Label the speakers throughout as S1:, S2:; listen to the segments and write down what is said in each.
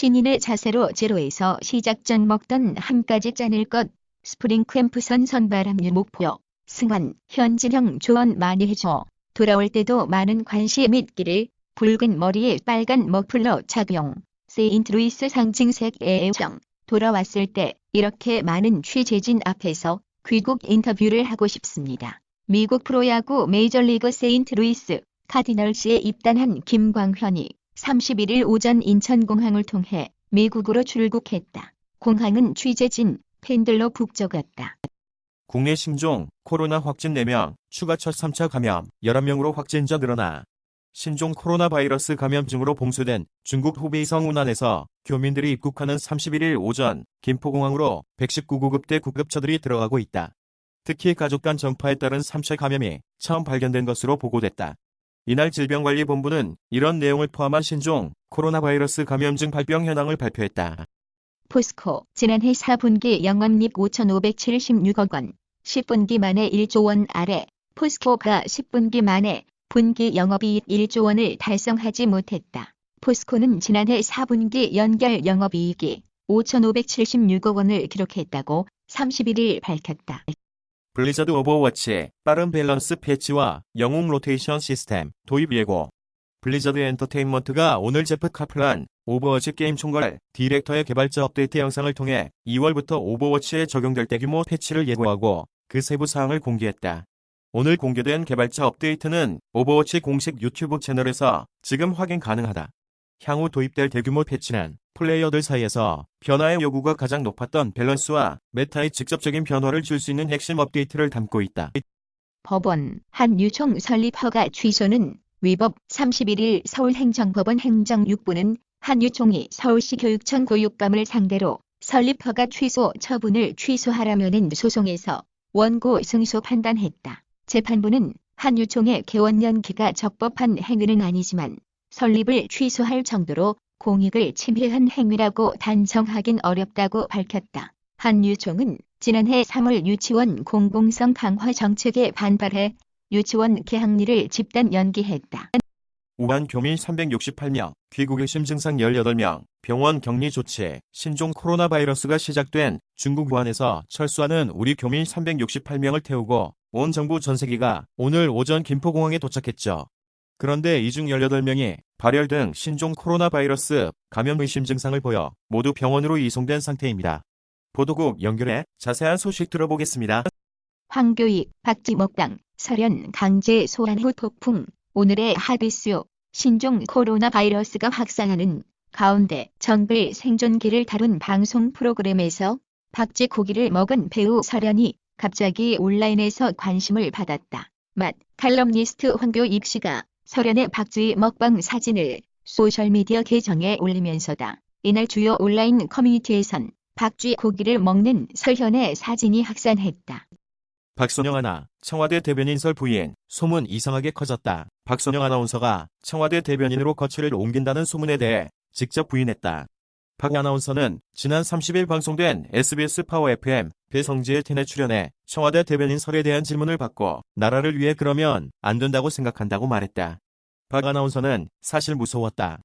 S1: 신인의 자세로 제로에서 시작 전 먹던 한 가지 짠을 것. 스프링 캠프선 선발합류 목표. 승환, 현진영 조언 많이 해줘. 돌아올 때도 많은 관심 있기를. 붉은 머리에 빨간 머플러 착용. 세인트루이스 상징색 애정. 돌아왔을 때 이렇게 많은 취재진 앞에서 귀국 인터뷰를 하고 싶습니다. 미국 프로야구 메이저리그 세인트루이스 카디널스에 입단한 김광현이 31일 오전 인천공항을 통해 미국으로 출국했다. 공항은 취재진, 팬들로 북적였다.
S2: 국내 신종 코로나 확진 4명, 추가 첫 3차 감염 11명으로 확진자 늘어나. 신종 코로나 바이러스 감염증으로 봉쇄된 중국 후베이성 운안에서 교민들이 입국하는 31일 오전 김포공항으로 119구급대 구급차들이 들어가고 있다. 특히 가족 간 전파에 따른 3차 감염이 처음 발견된 것으로 보고됐다. 이날 질병관리본부는 이런 내용을 포함한 신종 코로나 바이러스 감염증 발병 현황을 발표했다.
S1: 포스코 지난해 4분기 영업이익 5,576억 원, 10분기 만에 1조 원 아래. 포스코가 10분기 만에 분기 영업이익 1조 원을 달성하지 못했다. 포스코는 지난해 4분기 연결 영업이익이 5,576억 원을 기록했다고 31일 밝혔다.
S2: 블리자드 오버워치 빠른 밸런스 패치와 영웅 로테이션 시스템 도입 예고. 블리자드 엔터테인먼트가 오늘 제프 카플란 오버워치 게임 총괄 디렉터의 개발자 업데이트 영상을 통해 2월부터 오버워치에 적용될 대규모 패치를 예고하고 그 세부 사항을 공개했다. 오늘 공개된 개발자 업데이트는 오버워치 공식 유튜브 채널에서 지금 확인 가능하다. 향후 도입될 대규모 패치는 플레이어들 사이에서 변화의 요구가 가장 높았던 밸런스와 메타에 직접적인 변화를 줄 수 있는 핵심 업데이트를 담고 있다.
S1: 법원 한유총 설립 허가 취소는 위법. 31일 서울행정법원 행정6부는 한유총이 서울시 교육청 교육감을 상대로 설립 허가 취소 처분을 취소하라면은 소송에서 원고 승소 판단했다. 재판부는 한유총의 개원 연기가 적법한 행위는 아니지만 설립을 취소할 정도로 공익을 침해한 행위라고 단정하긴 어렵다고 밝혔다. 한유총은 지난해 3월 유치원 공공성 강화 정책에 반발해 유치원 개학일을 집단 연기했다.
S2: 우한 교민 368명, 귀국 의심 증상 18명, 병원 격리 조치. 신종 코로나 바이러스가 시작된 중국 우한에서 철수하는 우리 교민 368명을 태우고 온 정부 전세기가 오늘 오전 김포공항에 도착했죠. 그런데 이 중 18명이 발열 등 신종 코로나 바이러스 감염 의심 증상을 보여 모두 병원으로 이송된 상태입니다. 보도국 연결해 자세한 소식 들어보겠습니다.
S1: 황교익, 박쥐 먹방, 설현 강제 소환 후 폭풍. 오늘의 핫 이슈. 신종 코로나 바이러스가 확산하는 가운데 정글 생존기를 다룬 방송 프로그램에서 박쥐 고기를 먹은 배우 설현이 갑자기 온라인에서 관심을 받았다. 칼럼니스트 황교익 씨가 설현의 박쥐 먹방 사진을 소셜미디어 계정에 올리면서다. 이날 주요 온라인 커뮤니티에선 박쥐 고기를 먹는 설현의 사진이 확산했다.
S2: 박선영 아나, 청와대 대변인설 부인, 소문 이상하게 커졌다. 박선영 아나운서가 청와대 대변인으로 거취를 옮긴다는 소문에 대해 직접 부인했다. 박 아나운서는 지난 30일 방송된 SBS 파워 FM 배성지의 텐에 출연해 청와대 대변인설에 대한 질문을 받고 나라를 위해 그러면 안 된다고 생각한다고 말했다. 박 아나운서는 사실 무서웠다.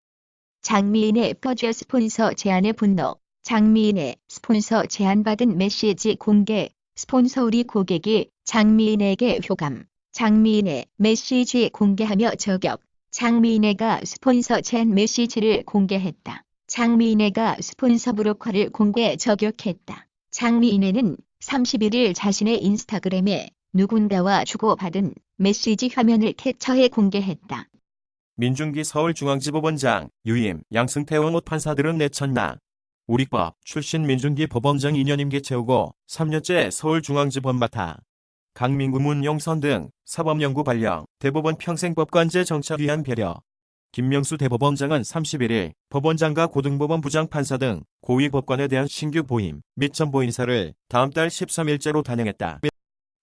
S1: 장미인의 퍼즐 스폰서 제안에 분노. 장미인의 스폰서 제안받은 메시지 공개. 스폰서 우리 고객이 장미인에게 효감. 장미인의 메시지 공개하며 저격. 장미인애가 스폰서 제안 메시지를 공개했다. 장미인애가 스폰서 브로커를 공개 저격했다. 장미인애는 31일 자신의 인스타그램에 누군가와 주고받은 메시지 화면을 캡처해 공개했다.
S2: 민중기 서울중앙지법원장, 유임, 양승태 원 판사들은 내쳤나. 우리법 출신 민중기 법원장 2년 임기 채우고 3년째 서울중앙지법 맡아 강민구 문용선 등 사법연구 발령, 대법원 평생법관제 정착 위한 배려. 김명수 대법원장은 31일 법원장과 고등법원 부장판사 등 고위 법관에 대한 신규 보임 및 전보 인사를 다음 달 13일째로 단행했다.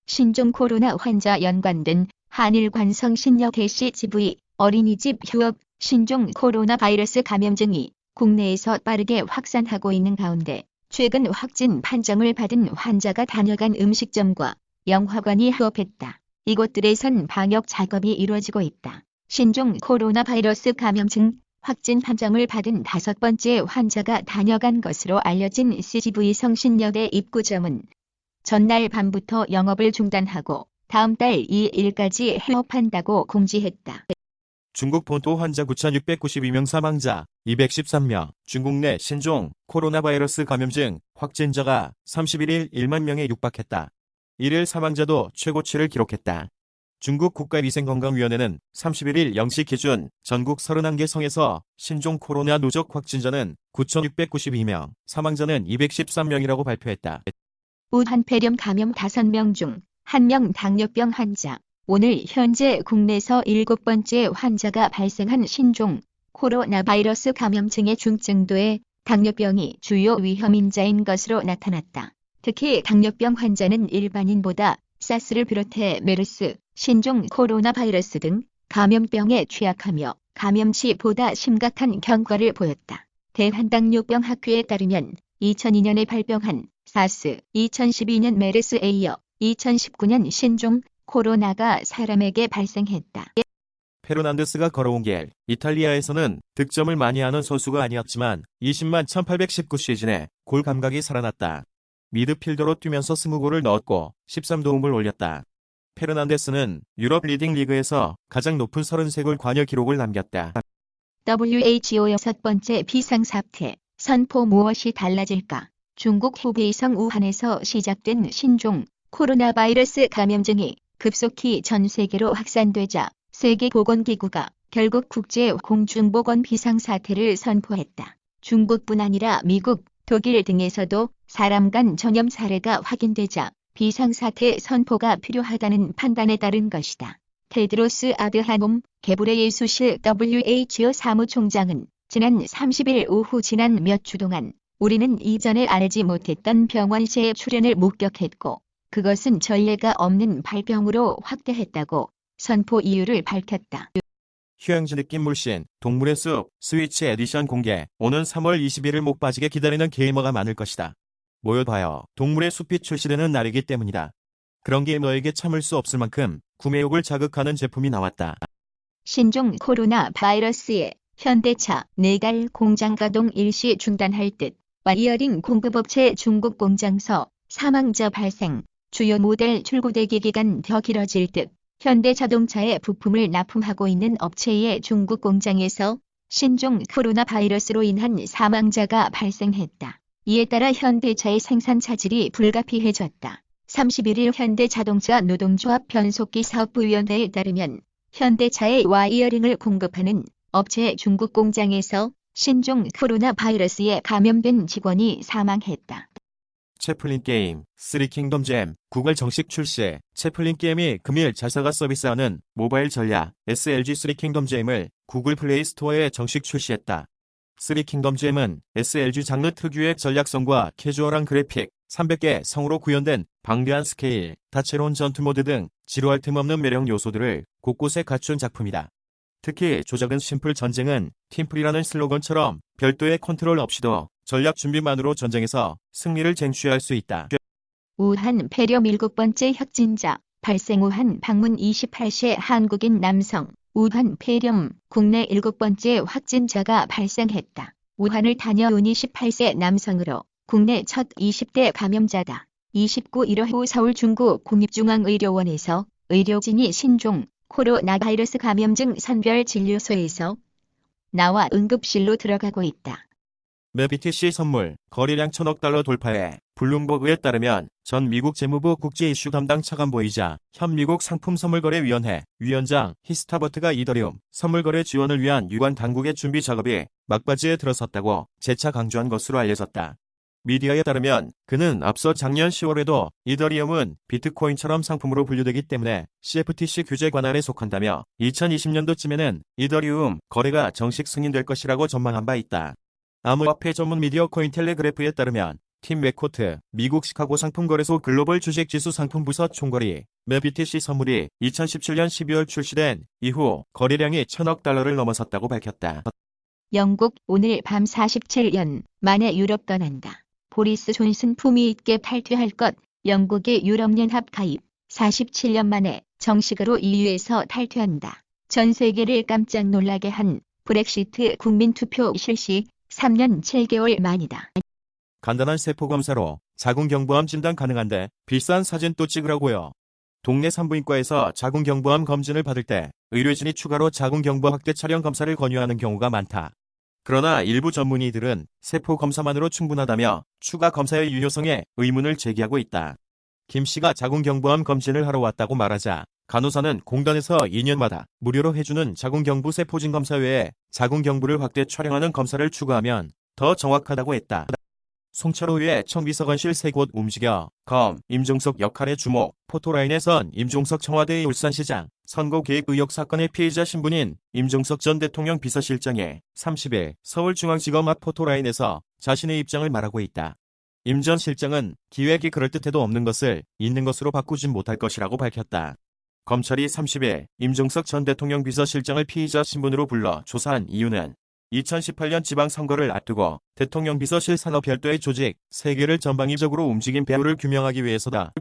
S1: 신종 코로나 환자 연관된 한일 관성 신여 대시 GV 어린이집 휴업. 신종 코로나 바이러스 감염증이 국내에서 빠르게 확산하고 있는 가운데 최근 확진 판정을 받은 환자가 다녀간 음식점과 영화관이 휴업했다. 이곳들에선 방역 작업이 이루어지고 있다. 신종 코로나 바이러스 감염증 확진 판정을 받은 5번째 환자가 다녀간 것으로 알려진 CGV 성신여대 입구점은 전날 밤부터 영업을 중단하고 다음 달 2일까지 해업한다고 공지했다.
S2: 중국 본토 환자 9,692명 사망자 213명, 중국 내 신종 코로나 바이러스 감염증 확진자가 31일 1만 명에 육박했다. 1일 사망자도 최고치를 기록했다. 중국 국가위생건강위원회는 31일 0시 기준 전국 31개 성에서 신종 코로나 누적 확진자는 9,692명, 사망자는 213명이라고 발표했다.
S1: 우한 폐렴 감염 5명 중 1명 당뇨병 환자. 오늘 현재 국내에서 7번째 환자가 발생한 신종 코로나 바이러스 감염증의 중증도에 당뇨병이 주요 위험인자인 것으로 나타났다. 특히 당뇨병 환자는 일반인보다 사스를 비롯해 메르스, 신종 코로나 바이러스 등 감염병에 취약하며 감염 시 보다 심각한 경과를 보였다. 대한당뇨병학회에 따르면 2002년에 발병한 사스, 2012년 메르스에 이어 2019년 신종 코로나가 사람에게 발생했다.
S2: 페르난데스가 걸어온 길. 이탈리아에서는 득점을 많이 하는 선수가 아니었지만 20만 1819 시즌에 골 감각이 살아났다. 미드필더로 뛰면서 20골을 넣었고 13도움을 올렸다. 페르난데스는 유럽 리딩 리그에서 가장 높은 33골 관여 기록을 남겼다.
S1: WHO 6번째 비상사태, 선포 무엇이 달라질까? 중국 후베이성 우한에서 시작된 신종 코로나 바이러스 감염증이 급속히 전 세계로 확산되자 세계보건기구가 결국 국제공중보건 비상사태를 선포했다. 중국뿐 아니라 미국, 독일 등에서도 사람 간 전염 사례가 확인되자 비상사태 선포가 필요하다는 판단에 따른 것이다. 테드로스 아드하놈 게브레예수스 WHO 사무총장은 지난 30일 오후 지난 몇 주 동안 우리는 이전에 알지 못했던 병원시의 출현을 목격했고 그것은 전례가 없는 발병으로 확대했다고 선포 이유를 밝혔다.
S2: 휴양지 느낌 물씬, 동물의 숲, 스위치 에디션 공개. 오는 3월 21일 목 빠지게 기다리는 게이머가 많을 것이다. 모여봐요. 동물의 숲이 출시되는 날이기 때문이다. 그런 게이머에게 참을 수 없을 만큼 구매욕을 자극하는 제품이 나왔다.
S1: 신종 코로나 바이러스에 현대차 내갈 공장 가동 일시 중단할 듯. 와이어링 공급업체 중국 공장서 사망자 발생. 주요 모델 출고되기 기간 더 길어질 듯. 현대자동차에 부품을 납품하고 있는 업체의 중국 공장에서 신종 코로나 바이러스로 인한 사망자가 발생했다. 이에 따라 현대차의 생산 차질이 불가피해졌다. 31일 현대자동차 노동조합 변속기 사업부위원회에 따르면 현대차의 와이어링을 공급하는 업체 중국 공장에서 신종 코로나 바이러스에 감염된 직원이 사망했다.
S2: 채플린 게임, 쓰리킹덤 잼, 구글 정식 출시. 채플린 게임이 금일 자사가 서비스하는 모바일 전략 SLG 쓰리킹덤 잼을 구글 플레이 스토어에 정식 출시했다. 쓰리킹덤 잼은 SLG 장르 특유의 전략성과 캐주얼한 그래픽, 300개 성으로 구현된 방대한 스케일, 다채로운 전투 모드 등 지루할 틈 없는 매력 요소들을 곳곳에 갖춘 작품이다. 특히 조작은 심플 전쟁은 팀플이라는 슬로건처럼 별도의 컨트롤 없이도 전략 준비만으로 전쟁에서 승리를 쟁취할 수 있다.
S1: 우한 폐렴 7번째 확진자 발생. 우한 방문 28세 한국인 남성. 우한 폐렴 국내 7번째 확진자가 발생했다. 우한을 다녀온 28세 남성으로 국내 첫 20대 감염자다. 29일 오후 서울 중구 공립중앙의료원에서 의료진이 신종 코로나 바이러스 감염증 선별진료소에서 나와 응급실로 들어가고 있다.
S2: 매 BTC 선물, 거래량 1,000억 달러 돌파해. 블룸버그에 따르면 전 미국 재무부 국제 이슈 담당 차관보이자 현 미국 상품선물거래위원회 위원장 히스타버트가 이더리움 선물거래 지원을 위한 유관 당국의 준비 작업이 막바지에 들어섰다고 재차 강조한 것으로 알려졌다. 미디어에 따르면 그는 앞서 작년 10월에도 이더리움은 비트코인처럼 상품으로 분류되기 때문에 CFTC 규제 관할에 속한다며 2020년도쯤에는 이더리움 거래가 정식 승인될 것이라고 전망한 바 있다. 암호화폐 전문 미디어 코인텔레그래프에 따르면 팀 웨코트, 미국 시카고 상품거래소 글로벌 주식지수 상품부서 총괄이 매 BTC 선물이 2017년 12월 출시된 이후 거래량이 1,000억 달러를 넘어섰다고 밝혔다.
S1: 영국 오늘 밤 47년 만에 유럽 떠난다. 보리스 존슨 품위 있게 탈퇴할 것. 영국의 유럽연합 가입 47년 만에 정식으로 EU에서 탈퇴한다. 전 세계를 깜짝 놀라게 한 브렉시트 국민투표 실시 3년 7개월 만이다.
S2: 간단한 세포검사로 자궁경부암 진단 가능한데 비싼 사진 또 찍으라고요. 동네 산부인과에서 자궁경부암 검진을 받을 때 의료진이 추가로 자궁경부 확대 촬영 검사를 권유하는 경우가 많다. 그러나 일부 전문의들은 세포 검사만으로 충분하다며 추가 검사의 유효성에 의문을 제기하고 있다. 김 씨가 자궁경부암 검진을 하러 왔다고 말하자 간호사는 공단에서 2년마다 무료로 해주는 자궁경부 세포진 검사 외에 자궁경부를 확대 촬영하는 검사를 추가하면 더 정확하다고 했다. 송철호의 청비서관실 3곳 움직여 검 임종석 역할에 주목. 포토라인에선 임종석 청와대의 울산시장 선거 개입 의혹 사건의 피해자 신분인 임종석 전 대통령 비서실장이 30일 서울중앙지검 앞 포토라인에서 자신의 입장을 말하고 있다. 임 전 실장은 기획이 그럴듯해도 없는 것을 있는 것으로 바꾸진 못할 것이라고 밝혔다. 검찰이 30일 임종석 전 대통령 비서실장을 피의자 신분으로 불러 조사한 이유는 2018년 지방선거를 앞두고 대통령 비서실 산업 별도의 조직 3개를 전방위적으로 움직인 배후를 규명하기 위해서다.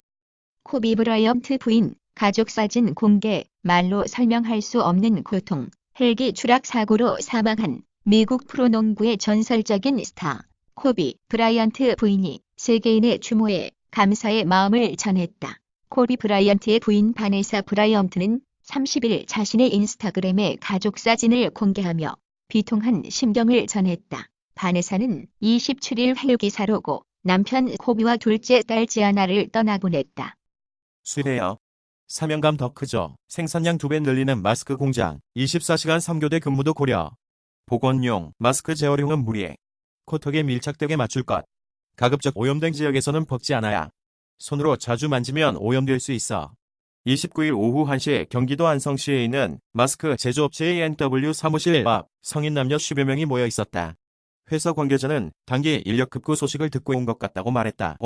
S1: 코비 브라이언트 부인, 가족 사진 공개, 말로 설명할 수 없는 고통, 헬기 추락 사고로 사망한 미국 프로농구의 전설적인 스타, 코비 브라이언트 부인이 세계인의 추모에 감사의 마음을 전했다. 코비 브라이언트의 부인 바네사 브라이언트는 30일 자신의 인스타그램에 가족 사진을 공개하며 비통한 심경을 전했다. 바네사는 27일 회유기사로고 남편 코비와 둘째 딸 지아나를 떠나보냈다.
S2: 수혜요. 사명감 더 크죠. 생산량 2배 늘리는 마스크 공장. 24시간 3교대 근무도 고려. 보건용 마스크 재활용은 무리. 코턱에 밀착되게 맞출 것. 가급적 오염된 지역에서는 벗지 않아야. 손으로 자주 만지면 오염될 수 있어. 29일 오후 1시 경기도 안성시에 있는 마스크 제조업체의 NW 사무실 앞 성인 남녀 10여 명이 모여 있었다. 회사 관계자는 단기 인력 급부 소식을 듣고 온 것 같다고 말했다.